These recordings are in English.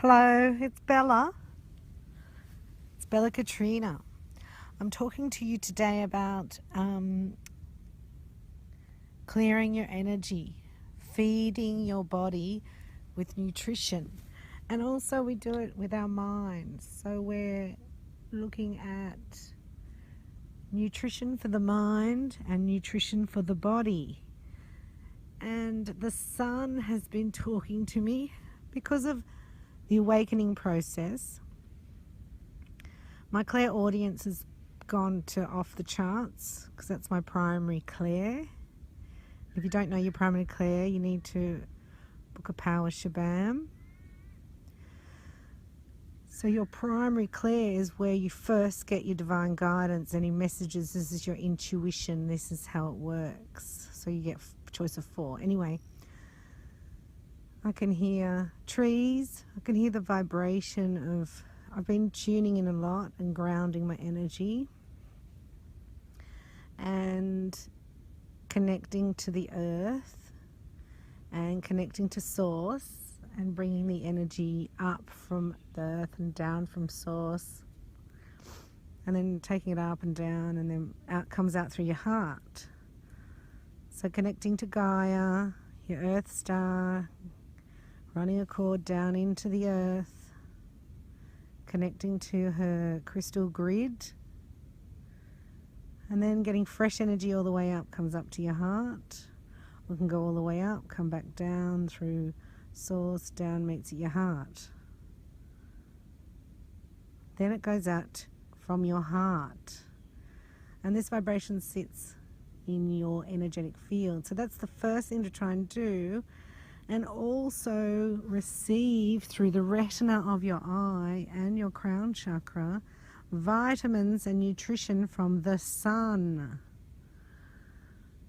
Hello, it's Bella. It's Bella Katrina. I'm talking to you today about clearing your energy, feeding your body with nutrition. And also, we do it with our minds. So, we're looking at nutrition for the mind and nutrition for the body. And the sun has been talking to me because of the awakening process. My clairaudience has gone to off the charts because that's my primary clair. If you don't know your primary clair, you need to book a power shabam. So your primary clair is where you first get your divine guidance, any messages. This is your intuition. This is how it works. So you get choice of 4. Anyway, I can hear trees. I can hear the vibration of... I've been tuning in a lot and grounding my energy and connecting to the earth and connecting to source and bringing the energy up from the earth and down from source, and then taking it up and down, and then out comes out through your heart. So connecting to Gaia, your earth star, running a cord down into the earth, connecting to her crystal grid, and then getting fresh energy all the way up, comes up to your heart. We can go all the way up, come back down through source, down meets at your heart. Then it goes out from your heart, and this vibration sits in your energetic field. So that's the first thing to try and do, and also receive through the retina of your eye and your crown chakra vitamins and nutrition from the sun.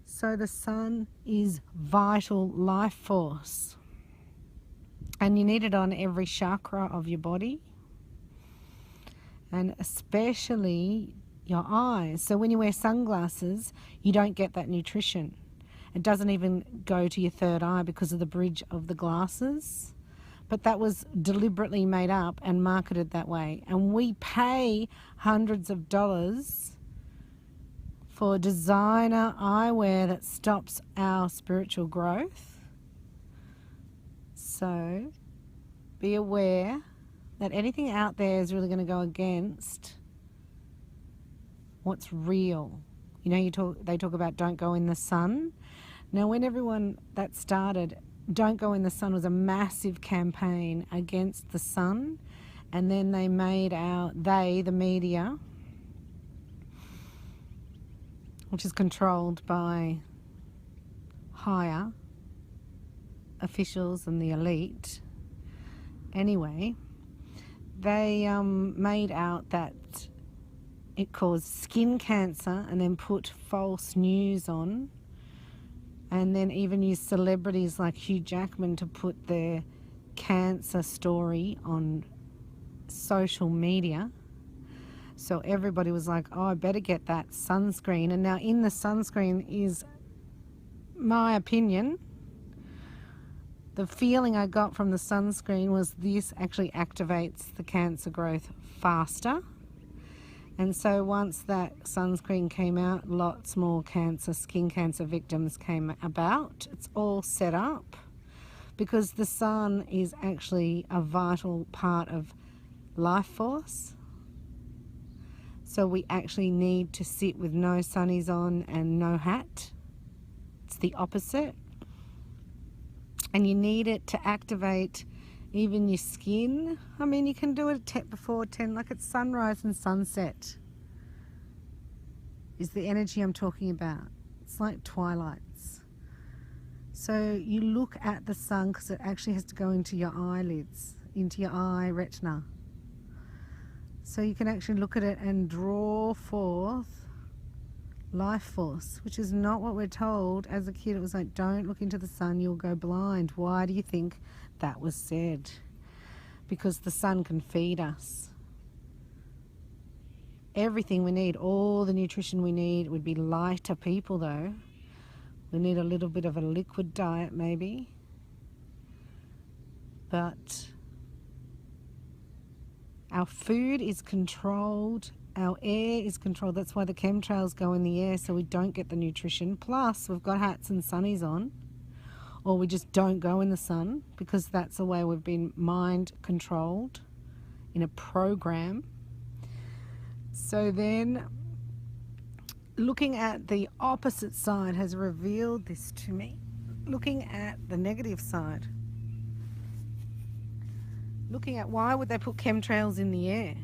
So the sun is vital life force, and you need it on every chakra of your body, and especially your eyes. So when you wear sunglasses, you don't get that nutrition. It doesn't even go to your third eye because of the bridge of the glasses. But that was deliberately made up and marketed that way. And we pay hundreds of dollars for designer eyewear that stops our spiritual growth. So be aware that anything out there is really going to go against what's real. You know, they talk about don't go in the sun. Now, when everyone that started, don't go in the sun was a massive campaign against the sun, and then they made the media, which is controlled by higher officials and the elite. Anyway, they made out that it caused skin cancer, and then put false news on, and then even used celebrities like Hugh Jackman to put their cancer story on social media. So everybody was like, oh, I better get that sunscreen. And now in the sunscreen is, my opinion, the feeling I got from the sunscreen was this actually activates the cancer growth faster. And so once that sunscreen came out, lots more skin cancer victims came about. It's all set up because the sun is actually a vital part of life force. So we actually need to sit with no sunnies on and no hat. It's the opposite. And you need it to activate even your skin. I mean, you can do it before 10, like it's sunrise and sunset is the energy I'm talking about. It's like twilights. So you look at the sun because it actually has to go into your eyelids, into your eye retina. So you can actually look at it and draw forth life force, which is not what we're told. As a kid, it was like, don't look into the sun, you'll go blind. Why do you think that was said? Because the sun can feed us everything we need, all the nutrition we need. It would be lighter people though. We need a little bit of a liquid diet maybe, but Our food is controlled. Our air is controlled. That's why the chemtrails go in the air, so we don't get the nutrition. Plus, we've got hats and sunnies on, or we just don't go in the sun because that's the way we've been mind controlled in a program. So then, looking at the opposite side has revealed this to me. Looking at the negative side. Looking at why would they put chemtrails in the air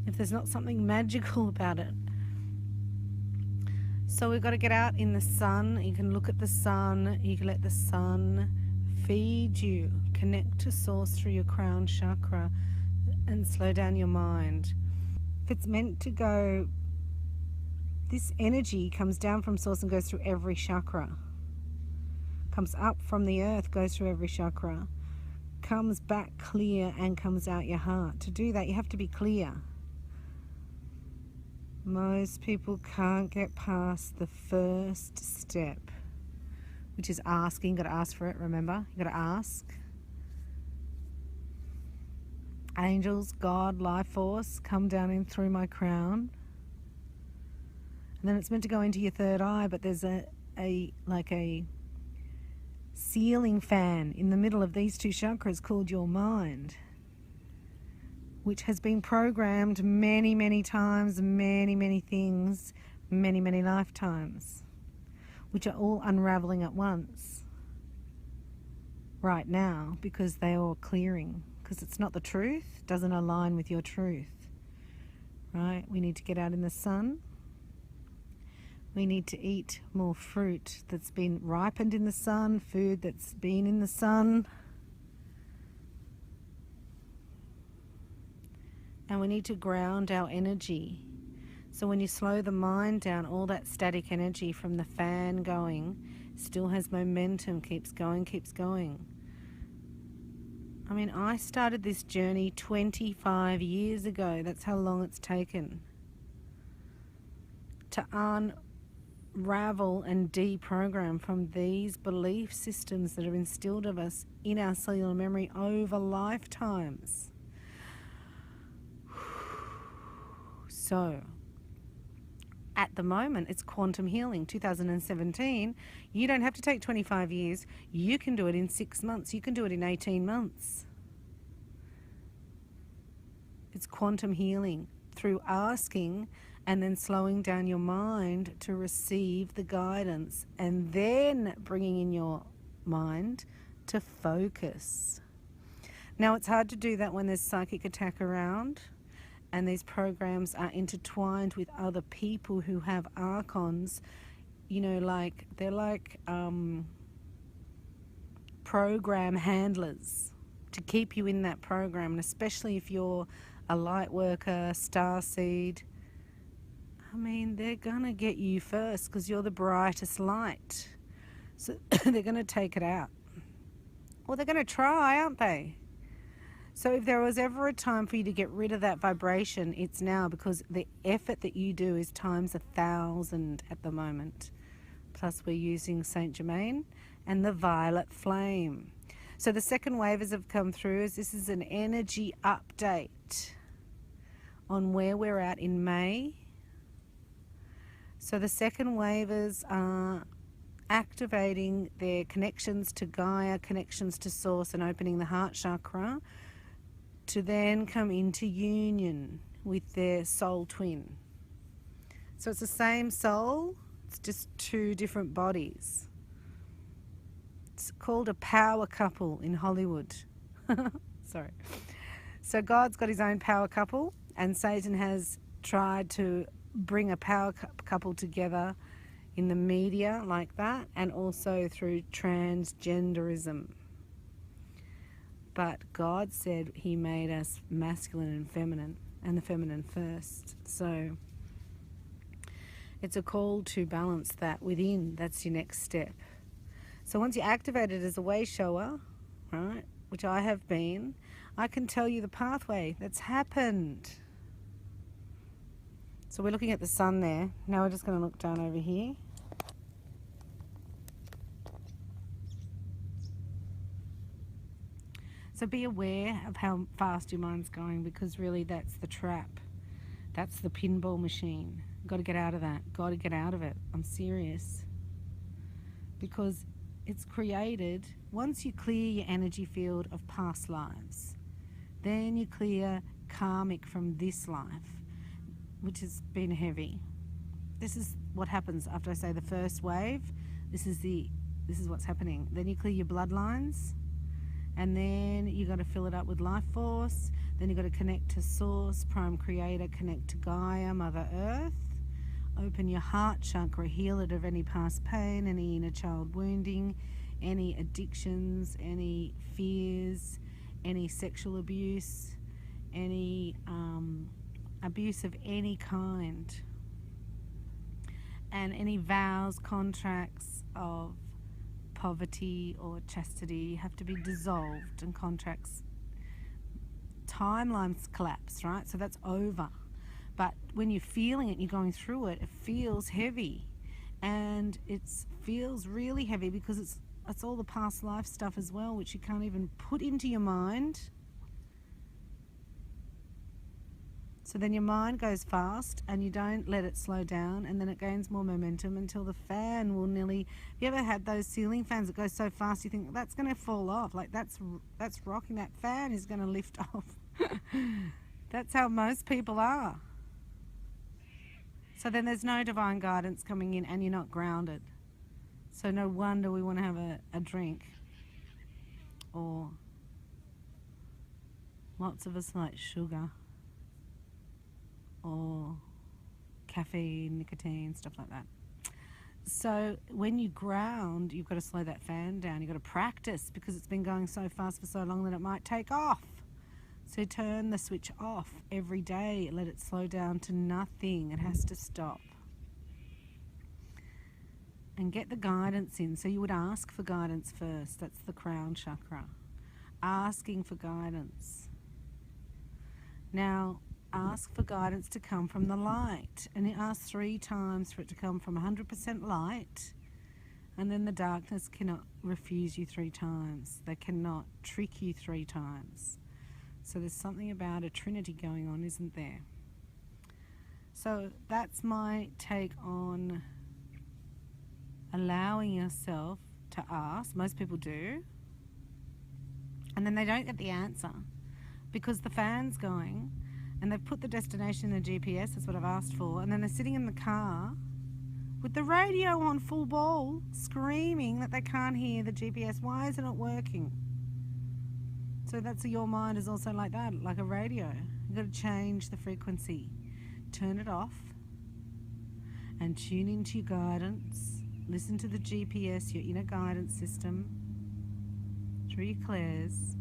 if there's not something magical about it. So we've got to get out in the sun. You can look at the sun. You can let the sun feed you. Connect to source through your crown chakra and slow down your mind. If it's meant to go, this energy comes down from source and goes through every chakra. Comes up from the earth, goes through every chakra, comes back clear and comes out your heart. To do that, you have to be clear. Most people can't get past the first step, which is asking. You've got to ask for it, remember? You've got to ask. Angels, God, life force, come down in through my crown. And then it's meant to go into your third eye, but there's a ceiling fan in the middle of these two chakras called your mind, which has been programmed many, many times, many things, many lifetimes, which are all unraveling at once right now because they are clearing, because it's not the truth, doesn't align with your truth, right? We need to get out in the sun. We need to eat more fruit that's been ripened in the sun, food that's been in the sun. And we need to ground our energy. So when you slow the mind down, all that static energy from the fan going still has momentum, keeps going, keeps going. I mean, I started this journey 25 years ago. That's how long it's taken to unravel and deprogram from these belief systems that are instilled of us in our cellular memory over lifetimes. So, at the moment, it's quantum healing, 2017. You don't have to take 25 years. You can do it in 6 months. You can do it in 18 months. It's quantum healing through asking and then slowing down your mind to receive the guidance and then bringing in your mind to focus. Now, it's hard to do that when there's psychic attack around and these programs are intertwined with other people who have archons, you know, like they're like program handlers to keep you in that program, and especially if you're a light worker, starseed. I mean, they're gonna get you first because you're the brightest light. So they're gonna take it out. Well, they're gonna try, aren't they? So if there was ever a time for you to get rid of that vibration, it's now, because the effort that you do is times 1,000 at the moment. Plus we're using Saint Germain and the violet flame. So the second wavers have come through as this is an energy update on where we're at in May. So the second wavers are activating their connections to Gaia, connections to Source, and opening the heart chakra to then come into union with their soul twin. So it's the same soul, it's just two different bodies. It's called a power couple in Hollywood. Sorry. So God's got his own power couple, and Satan has tried to bring a power couple together in the media like that, and also through transgenderism. But God said he made us masculine and feminine, and the feminine first. So it's a call to balance that within. That's your next step. So once you're activated as a way shower, right, which I have been, I can tell you the pathway that's happened. So we're looking at the sun there. Now we're just going to look down over here. So be aware of how fast your mind's going, because really that's the trap. That's the pinball machine. Got to get out of that. Got to get out of it. I'm serious. Because it's created, once you clear your energy field of past lives, then you clear karmic from this life, which has been heavy. This is what happens after I say the first wave. This is what's happening. Then you clear your bloodlines, and then you got to fill it up with life force. Then you got to connect to Source, Prime Creator, connect to Gaia, Mother Earth. Open your heart chakra, heal it of any past pain, any inner child wounding, any addictions, any fears, any sexual abuse, any abuse of any kind, and any vows, contracts of poverty or chastity have to be dissolved, and contracts, timelines collapse, right? So that's over. But when you're feeling it, you're going through it, it feels heavy. And it feels really heavy because it's all the past life stuff as well, which you can't even put into your mind. So then your mind goes fast and you don't let it slow down, and then it gains more momentum until the fan will nearly... Have you ever had those ceiling fans that go so fast you think that's going to fall off? Like that's rocking, that fan is going to lift off. That's how most people are. So then there's no divine guidance coming in and you're not grounded. So no wonder we want to have a drink. Or lots of us like sugar. Or caffeine, nicotine, stuff like that. So when you ground, you've got to slow that fan down. You've got to practice, because it's been going so fast for so long that it might take off. So turn the switch off every day. Let it slow down to nothing. It has to stop. And get the guidance in. So you would ask for guidance first. That's the crown chakra. Asking for guidance. Now, ask for guidance to come from the light. And you ask 3 times for it to come from 100% light. And then the darkness cannot refuse you 3 times. They cannot trick you 3 times. So there's something about a trinity going on, isn't there? So that's my take on allowing yourself to ask. Most people do. And then they don't get the answer because the fan's going and they've put the destination in the GPS, that's what I've asked for, and then they're sitting in the car with the radio on full ball, screaming that they can't hear the GPS. Why isn't it working? So that's your mind is also like that, like a radio. You've got to change the frequency. Turn it off and tune into your guidance. Listen to the GPS, your inner guidance system, through your clairs,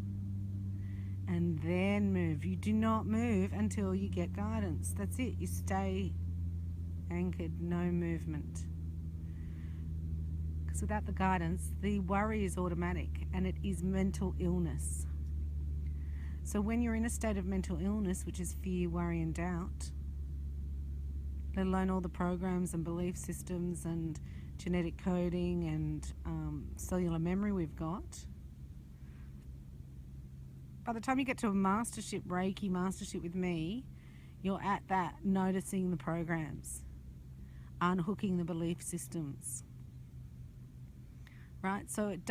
and then move. You do not move until you get guidance. That's it. You stay anchored, no movement. Because without the guidance, the worry is automatic and it is mental illness. So when you're in a state of mental illness, which is fear, worry and doubt, let alone all the programs and belief systems and genetic coding and cellular memory we've got, by the time you get to a mastership, Reiki mastership with me, you're at that, noticing the programs, unhooking the belief systems, right? So it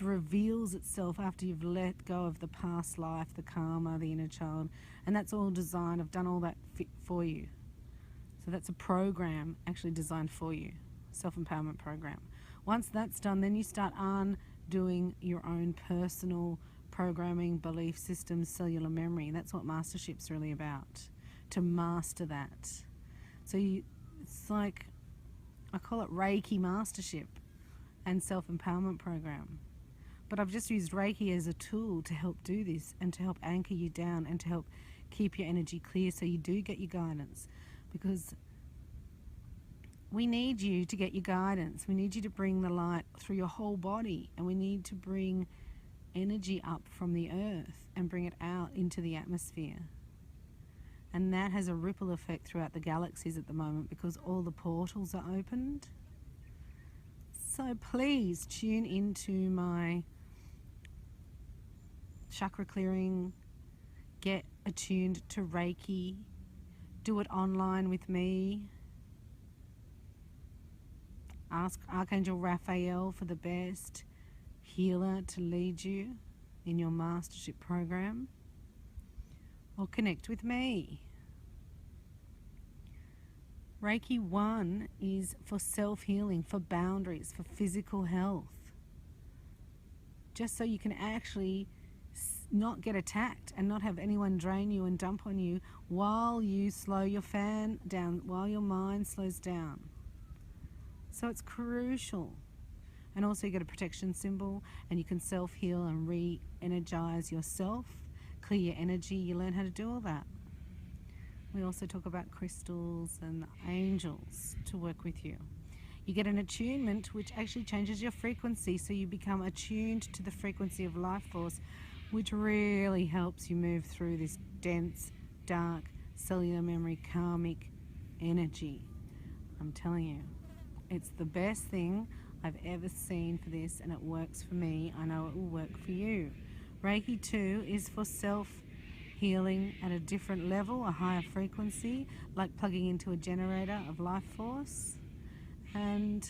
reveals itself after you've let go of the past life, the karma, the inner child, and that's all designed. I've done all that fit for you. So that's a program actually designed for you, self-empowerment program. Once that's done, then you start undoing your own personal programming, belief systems, cellular memory. That's what mastership's really about, to master that. So it's like, I call it Reiki mastership and self-empowerment program. But I've just used Reiki as a tool to help do this and to help anchor you down and to help keep your energy clear so you do get your guidance. Because we need you to get your guidance. We need you to bring the light through your whole body, and we need to bring energy up from the earth and bring it out into the atmosphere. And that has a ripple effect throughout the galaxies at the moment because all the portals are opened. So please tune into my chakra clearing, get attuned to Reiki, do it online with me, ask Archangel Raphael for the best healer to lead you in your mastership program, or connect with me. Reiki 1 is for self-healing, for boundaries, for physical health. Just so you can actually not get attacked and not have anyone drain you and dump on you while you slow your fan down, while your mind slows down. So it's crucial. And also you get a protection symbol, and you can self-heal and re-energize yourself, clear your energy. You learn how to do all that. We also talk about crystals and angels to work with you. You get an attunement, which actually changes your frequency, so you become attuned to the frequency of life force, which really helps you move through this dense, dark, cellular memory, karmic energy. I'm telling you, it's the best thing I've ever seen for this, and it works for me. I know it will work for you. Reiki 2 is for self-healing at a different level, a higher frequency, like plugging into a generator of life force. And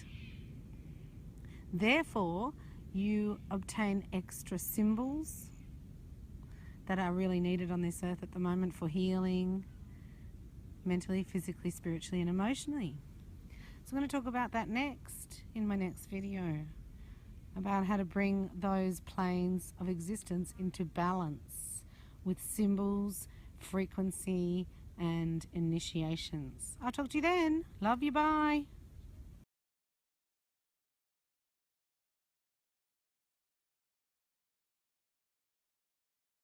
therefore, you obtain extra symbols that are really needed on this earth at the moment for healing, mentally, physically, spiritually, and emotionally. So I'm going to talk about that next in my next video, about how to bring those planes of existence into balance with symbols, frequency, and initiations. I'll talk to you then. Love you, bye.